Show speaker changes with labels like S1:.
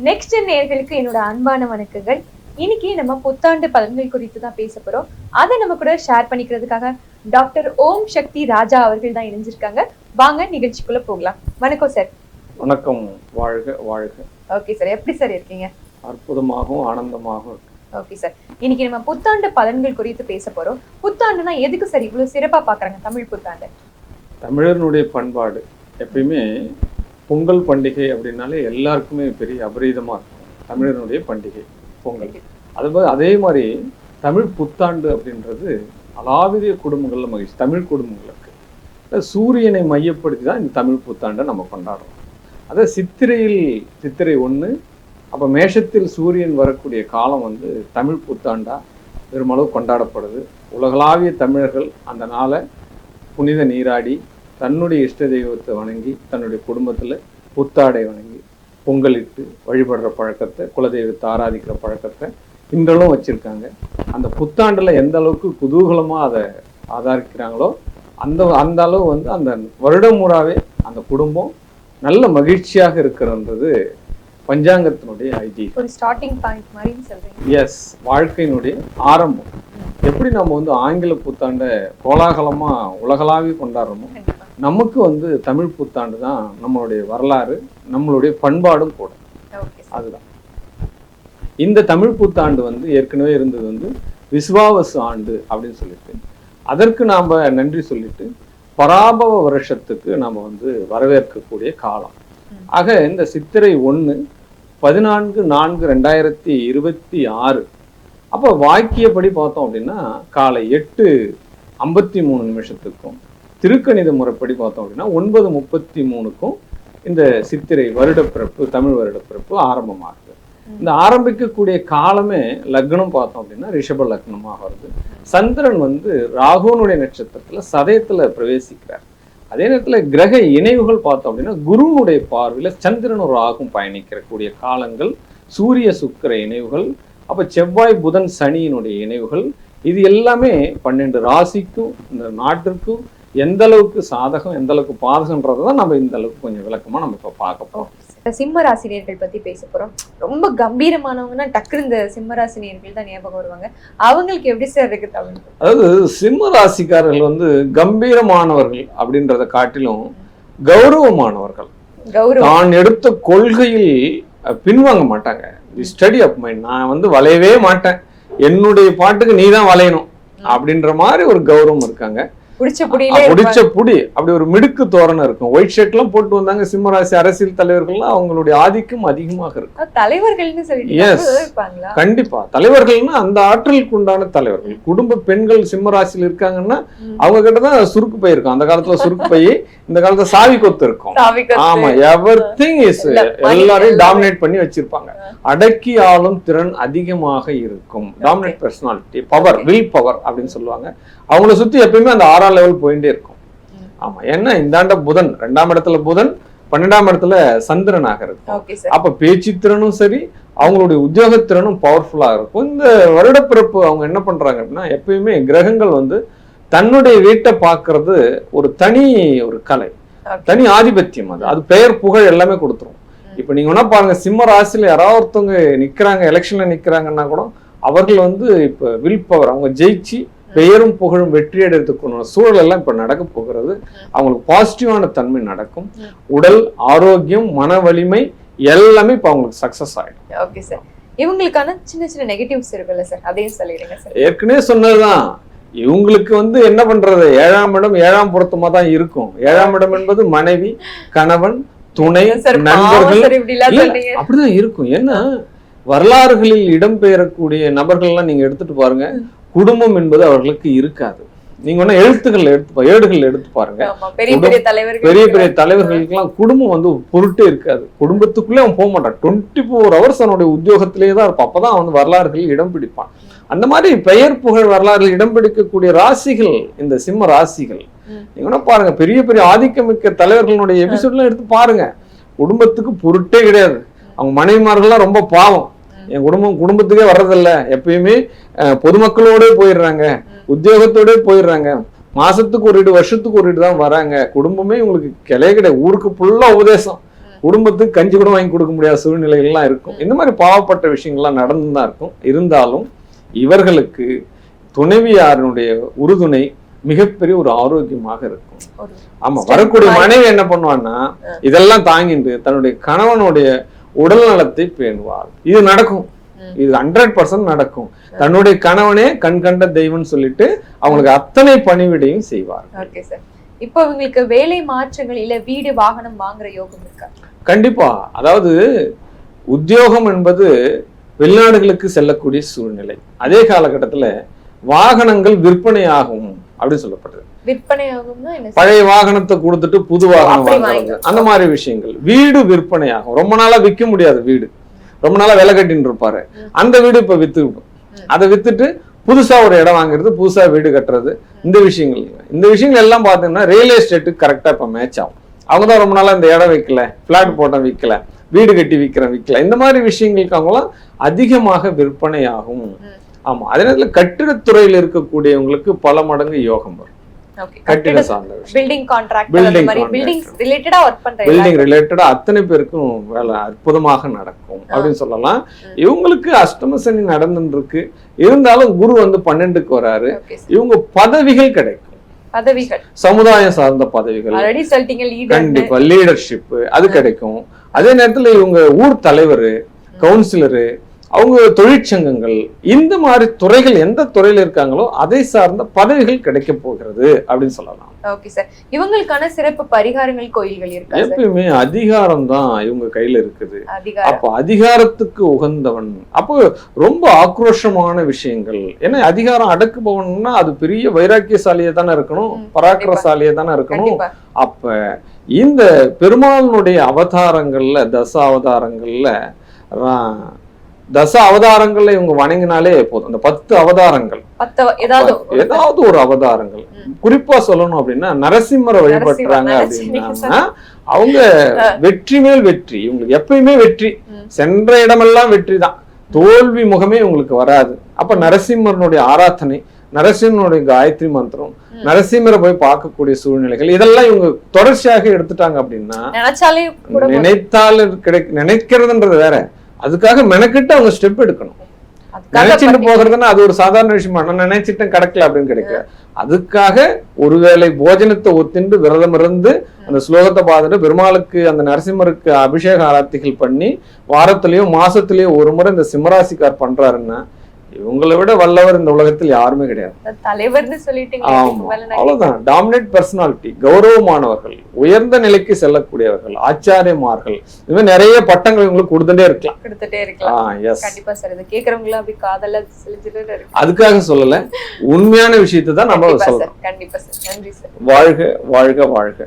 S1: Next நேயர்களுக்கு என்னோட அன்பான வணக்கங்கள். இன்னைக்கு நம்ம புத்தாண்டு பலன்கள் குறித்து தான் பேச போறோம். அதை நம்ம கூட ஷேர் பண்ணிக்கிறதுக்காக டாக்டர் ஓம் சக்தி ராஜா அவர்கள் தான் இணைஞ்சிருக்காங்க. வாங்க நிகழ்ச்சிக்குள்ள போகலாம். வணக்கம் சார்.
S2: வணக்கம். வாழ்க வாழ்க.
S1: ஓகே சார், எப்படி சார் இருக்கீங்க?
S2: அற்புதமாகவும் ஆனந்தமாகவும் இருக்கு.
S1: ஓகே சார், இன்னைக்கு நம்ம புத்தாண்டு பலன்கள் குறித்து பேச போறோம். புத்தாண்டுனா எதுக்கு சார் இவ்வளவு சிறப்பா பாக்குறாங்க தமிழ் புத்தாண்டு?
S2: தமிழனுடைய பண்பாடு எப்பயுமே பொங்கல் பண்டிகை அப்படின்னாலே எல்லாருக்குமே பெரிய அபரீதமா இருக்கும். தமிழனுடைய பண்டிகை பொங்கல். அதே மாதிரி தமிழ் புத்தாண்டு அப்படின்றது அலாவிய குடும்பங்கள்ல மகிழ்ச்சி. தமிழ் குடும்பங்களுக்கு சூரியனை மையப்படுத்தி தான் இந்த தமிழ் புத்தாண்டை நம்ம கொண்டாடுறோம். அதை சித்திரை 1 அப்போ மேஷத்தில் சூரியன் வரக்கூடிய காலம் தமிழ் புத்தாண்டா பெருமளவு கொண்டாடப்படுது. உலகளாவிய தமிழர்கள் அந்த நாளை புனித நீராடி தன்னுடைய இஷ்ட தெய்வத்தை வணங்கி தன்னுடைய குடும்பத்தில் புத்தாடை வணங்கி பொங்கலிட்டு வழிபடுற பழக்கத்தை, குலதெய்வத்தை ஆராதிக்கிற பழக்கத்தை இன்றளவும் வச்சுருக்காங்க. அந்த புத்தாண்டில் எந்த அளவுக்கு குதூகலமாக அதை ஆதரிக்கிறாங்களோ அந்த அளவு அந்த வருடம் பூராவே அந்த குடும்பம் நல்ல மகிழ்ச்சியாக இருக்கிறது பஞ்சாங்கத்தினுடைய ஐதீகம்.
S1: ஒரு ஸ்டார்டிங் பாயிண்ட் மாதிரி சொல்றீங்க.
S2: எஸ், வாழ்க்கையினுடைய ஆரம்பம். எப்படி நம்ம ஆங்கில புத்தாண்டை கோலாகலமா உலகளாவிய கொண்டாடுறோமோ, நமக்கு தமிழ் புத்தாண்டு தான் நம்மளுடைய வரலாறு, நம்மளுடைய பண்பாடும் கூட. அதுதான் இந்த தமிழ் புத்தாண்டு ஏற்கனவே இருந்தது விஸ்வாவசு ஆண்டு அப்படின்னு சொல்லிட்டு, அதற்கு நாம நன்றி சொல்லிட்டு பராபவ வருஷத்துக்கு நாம வரவேற்கக்கூடிய காலம். ஆக இந்த சித்திரை 1 14/4/2026 அப்போ வாக்கியப்படி பார்த்தோம் அப்படின்னா காலை 8:53 திருக்கணித முறைப்படி பார்த்தோம் அப்படின்னா 9:33 இந்த சித்திரை வருடப்பிறப்பு, தமிழ் வருடப்பிறப்பு ஆரம்பமாகுது. இந்த ஆரம்பிக்கக்கூடிய காலமே லக்னம் பார்த்தோம் அப்படின்னா ரிஷப லக்னமாக வருது. சந்திரன் ராகுனுடைய நட்சத்திரத்துல சதயத்துல பிரவேசிக்கிறார். அதே நேரத்தில் கிரக இணைவுகள் பார்த்தோம் அப்படின்னா குருனுடைய பார்வையில சந்திரனும் ராகும் பயணிக்கிறக்கூடிய காலங்கள், சூரிய சுக்கிர இணைவுகள், அப்ப செவ்வாய் புதன் சனியினுடைய இணைவுகள், இது எல்லாமே 12 ராசிக்கும் இந்த நாட்டிற்கும் எந்த அளவுக்கு சாதகம் எந்த அளவுக்கு பாதகன்றதான் நம்ம இந்த அளவுக்கு கொஞ்சம் விளக்கமா நம்ம இப்ப பார்க்க போறோம்.
S1: சிம்ம ராசினியர்கள் பத்தி பேச போறோம். ரொம்ப கம்பீரமானவங்கன்னா டக்குனு இந்த சிம்ம ராசினியர்கள் தான் ஞாபகம் வருவாங்க. அவங்களுக்கு எப்படி சார் இருக்கு தமிழ்?
S2: அதாவது சிம்ம ராசிக்காரர்கள் கம்பீரமானவர்கள் அப்படின்றத காட்டிலும் கௌரவமானவர்கள். தான் எடுத்த கொள்கையில் பின்வாங்க மாட்டாங்க. ஸ்டடி அப் மைண்ட். நான் வளையவே மாட்டேன், என்னுடைய பாட்டுக்கு நீ தான் வளையணும் அப்படின்ற மாதிரி ஒரு கௌரவம் இருக்காங்க. பிடிச்ச புடி அப்படி ஒரு மிடுக்கு தோரணை இருக்கும். ஒயிட் ஷர்ட் எல்லாம் போட்டு வந்தாங்க சிம்மராசி அரசியல் தலைவர்கள்லாம், அவங்களுடைய ஆதிக்கம் அதிகமாக இருக்கும்.
S1: தலைவர்கள்னு
S2: கண்டிப்பா தலைவர்கள்னா அந்த ஆற்றலுக்கு உண்டான தலைவர்கள். குடும்ப பெண்கள் சிம்மராசியில் இருக்காங்கன்னா அவங்க கிட்டதான் சுருக்கு பை இருக்கும். அந்த காலத்துல சுருக்கு பை, இந்த காலத்துல சாவி கொத்து இருக்கும். ஆமா, எவரிதிங் இஸ் எல்லாரையும் டாமினேட் பண்ணி வச்சிருப்பாங்க. அடக்கி ஆளும் திறன் அதிகமாக இருக்கும். Dominate personality, power, will power அப்படின்னு சொல்லுவாங்க. அவங்கள சுத்தி எப்பயுமே அந்த 6ஆம் லெவல் போயிட்டே இருக்கும். ஆமா, ஏன்னா இந்தாண்ட புதன் 2ஆம் இடத்துல புதன், 12ஆம் இடத்துல சந்திரனாக இருக்கும். அப்ப பேச்சு திறனும் சரி, அவங்களுடைய உத்தியோகத்திறனும் பவர்ஃபுல்லா இருக்கும். இந்த வருடப்பிறப்பு அவங்க என்ன பண்றாங்க அப்படின்னா, எப்பயுமே கிரகங்கள் தன்னுடைய வீட்டை பார்க்கறது ஒரு கலை, தனி ஆதிபத்தியம். அது பெயர் புகழ் எல்லாமே கொடுத்துரும். இப்ப நீங்க என்ன பாருங்க, சிம்ம ராசியில யாராவது ஒருத்தவங்க நிக்கிறாங்க, எலெக்ஷன்ல நிக்கிறாங்கன்னா கூட அவர்கள் இப்ப வில் பவர், அவங்க ஜெயிச்சு பெயரும் புகழும் வெற்றி அடைறதுக்கு சூழல் எல்லாம் இப்ப நடக்க போகிறது. அவங்களுக்கு பாசிட்டிவான தன்மை நடக்கும். உடல் ஆரோக்கியம், மன வலிமை எல்லாமே இப்ப அவங்களுக்கு சக்சஸ் ஆயிடும்.
S1: ஓகே சார், இவங்களுக்கான சின்ன சின்ன நெகட்டிவ்ஸ் இருக்குல்ல சார், அதையும் சொல்லிடுங்க சார்.
S2: ஏற்கனவே சொன்னதுதான், இவங்களுக்கு என்ன பண்றது, 7ஆம் இடம் 7ஆம் பொருத்தமா தான் இருக்கும். 7ஆம் இடம் என்பது மனைவி, கணவன், துணை, நண்பர்கள், அப்படிதான் இருக்கும். ஏன்னா வரலாறுகளில் இடம்பெயரக்கூடிய நபர்கள் எல்லாம் நீங்க எடுத்துட்டு பாருங்க, குடும்பம் என்பது அவர்களுக்கு இருக்காது. நீங்க ஏடுகள் எடுத்து பாருங்க, பெரிய பெரிய தலைவர்களுக்கெல்லாம் குடும்பம் பொருட்டே இருக்காது. குடும்பத்துக்குள்ளே அவன் போக மாட்டான். 24 hours அவனுடைய உத்தியோகத்திலேயே தான் இருப்பான். அப்பதான் வரலாறுகளில் இடம் பிடிப்பான். அந்த மாதிரி பெயர் புகழ் வரலாறுகள் இடம் பிடிக்கக்கூடிய ராசிகள் இந்த சிம்ம ராசிகள். நீங்க பாருங்க, பெரிய பெரிய ஆதிக்கமிக்க தலைவர்களுடைய எபிசோட்லாம் எடுத்து பாருங்க, குடும்பத்துக்கு பொருட்டே கிடையாது. அவங்க மனைவிமார்கள்லாம் ரொம்ப பாவம். என் குடும்பத்துக்கே வர்றதில்ல, எப்பயுமே பொதுமக்களோட போயிடுறாங்க, உத்தியோகத்தோட போயிடுறாங்க, மாசத்துக்கு ஒரு வருஷத்துக்கு ஒரு தான் வராங்க. குடும்பமே உங்களுக்கு கிளைய கிடையாது. ஊருக்கு ஃபுல்லா உபதேசம், குடும்பத்துக்கு கஞ்சி கூட வாங்கி கொடுக்க முடியாத சூழ்நிலைகள்லாம் இருக்கும். இந்த மாதிரி பாவப்பட்ட விஷயங்கள்லாம் நடந்துதான் இருக்கும். இருந்தாலும் இவர்களுக்கு துணைவியாருடைய உறுதுணை மிகப்பெரிய ஒரு ஆரோக்கியமாக இருக்கும். ஆமா, வரக்கூடிய மனைவி என்ன பண்ணுவான்னா இதெல்லாம் தாங்கிட்டு தன்னுடைய கணவனுடைய உடல் நலத்தை பேணுவார். இது நடக்கும், இது 100% நடக்கும். தன்னுடைய கணவனே கண் கண்ட தெய்வம்னு சொல்லிட்டு அவங்களுக்கு அத்தனை பணிவிடையும் செய்வார்.
S1: இப்போ உங்களுக்கு வேலை மாற்றங்கள் இல்ல வீடு வாகனம் வாங்குற யோகம் இருக்கா?
S2: கண்டிப்பா. அதாவது உத்தியோகம் என்பது வெளிநாடுகளுக்கு செல்லக்கூடிய சூழ்நிலை. அதே காலகட்டத்துல வாகனங்கள் விற்பனை ஆகும் அப்படின்னு சொல்லப்படுது.
S1: விற்பனை ஆகும்னா என்ன?
S2: பழைய வாகனத்தை கொடுத்துட்டு புது வாகனம் வாங்குறது, அந்த மாதிரி விஷயங்கள். வீடு விற்பனை ஆகும். ரொம்ப நாளா விற்க முடியாது வீடு, ரொம்ப நாளா விலை கட்டின்னு இருப்பாரு, அந்த வீடு இப்ப வித்துவிடும். அதை வித்துட்டு புதுசா ஒரு இடம் வாங்குறது, புதுசா வீடு கட்டுறது, இந்த விஷயங்கள் எல்லாம் பாத்தீங்கன்னா ரியல் எஸ்டேட்டுக்கு கரெக்டா இப்ப மேட்ச் ஆகும். அவங்க தான் ரொம்ப நாளா இந்த இடம் விற்கல, பிளாட் போட்ட விற்கல, வீடு கட்டி விற்கல, இந்த மாதிரி விஷயங்களுக்கு அவங்களாம் அதிகமாக விற்பனை ஆகும். ஆமா, அதே நேரத்துல கட்டிடத்துறையில் இருக்கக்கூடியவங்களுக்கு பல மடங்கு யோகம் வரும். கட்டிட சார்ந்த
S1: பில்டிங்
S2: ரிலேட்டடா அத்தனை பேருக்கும் வேலை அற்புதமாக நடக்கும் அப்படின்னு சொல்லலாம். இவங்களுக்கு அஷ்டம சனி நடந்துட்டு இருக்கு. இருந்தாலும் குரு வந்து 12க்கு வராரு. இவங்க பதவிகள் கிடைக்கும், சமுதாயம் சார்ந்த பதவிகள், கண்டிப்பா லீடர்ஷிப் அது கிடைக்கும். அதே நேரத்துல இவங்க ஊர் தலைவர், கவுன்சிலரு, அவங்க தொழிற்சங்கங்கள், இந்த மாதிரி துறைகள் எந்த துறையில இருக்காங்களோ அதை சார்ந்த பதவிகள் கிடைக்க போகிறது அப்படின்னு சொல்லலாம்.
S1: Okay sir. இவங்களுக்கான சிறப்பு பரிகாரங்கள் கோயில்கள் இருக்கு.
S2: எப்பயுமே அதிகாரம் தான் இவங்க கையில இருக்குது. அப்ப அதிகாரத்துக்கு உகந்தவன், அப்போ ரொம்ப ஆக்ரோஷமான விஷயங்கள். ஏன்னா அதிகாரம் அடக்குபவன்னா அது பெரிய வைராக்கியசாலியா தானே இருக்கணும், பராக்கிரசாலியா தானே இருக்கணும். அப்ப இந்த பெருமாளுடைய அவதாரங்கள்ல, தச அவதாரங்கள்ல இவங்க வணங்கினாலே போதும். அந்த 10 அவதாரங்கள், ஏதாவது ஒரு அவதாரங்கள், குறிப்பா சொல்லணும் அப்படின்னா நரசிம்மரை வழிபட்டுறாங்க அப்படின்னா அவங்க வெற்றி மேல் வெற்றி. இவங்களுக்கு எப்பயுமே வெற்றி, சென்ற இடமெல்லாம் வெற்றி தான், தோல்வி முகமே உங்களுக்கு வராது. அப்ப நரசிம்மனுடைய ஆராதனை, நரசிம்மனுடைய காயத்ரி மந்திரம், நரசிம்மரை போய் பார்க்கக்கூடிய சூழ்நிலைகள், இதெல்லாம் இவங்க தொடர்ச்சியாக எடுத்துட்டாங்க அப்படின்னா நினைத்தால் நினைக்கிறதுன்றது வேற, அதுக்காக மெனக்கிட்டு அவங்க ஸ்டெப் எடுக்கணும். நினைச்சிட்டு போகிறதுன்னா அது ஒரு சாதாரண விஷயமா, நான் நினைச்சிட்டேன் கிடைக்கல அப்படின்னு கிடைக்க. அதுக்காக ஒருவேளை போஜனத்தை ஒத்திண்டு விரதம் இருந்து அந்த ஸ்லோகத்தை பார்த்துட்டு பெருமாளுக்கு அந்த நரசிம்மருக்கு அபிஷேக ஆராத்திகள் பண்ணி வாரத்திலேயோ மாசத்திலேயோ ஒரு முறை இந்த சிம்மராசிக்கார் பண்றாருன்னா இவங்களை விட வல்லவர் இந்த உலகத்தில் யாருமே கிடையாது.
S1: தலைவர்னு சொல்லிட்டீங்க.
S2: அவ்வளவுதான். டாமினேட் பர்சனாலிட்டி, கௌரவமானவர்கள், உயர்ந்த நிலைக்கு செல்லக்கூடியவர்கள், ஆச்சாரியமார்கள், இது மாதிரி நிறைய பட்டங்கள் இவங்களுக்கு கொடுத்துட்டே இருக்கலாம்.
S1: கண்டிப்பா சார். இதை கேக்குறவங்களா அப்படி காதல செலுத்திட்டு இருக்கு.
S2: அதுக்காக சொல்லல, உண்மையான விஷயத்தை தான் நம்ம சொல்றோம்.
S1: கண்டிப்பா சார். நன்றி சார்.
S2: வாழ்க வாழ்க வாழ்க.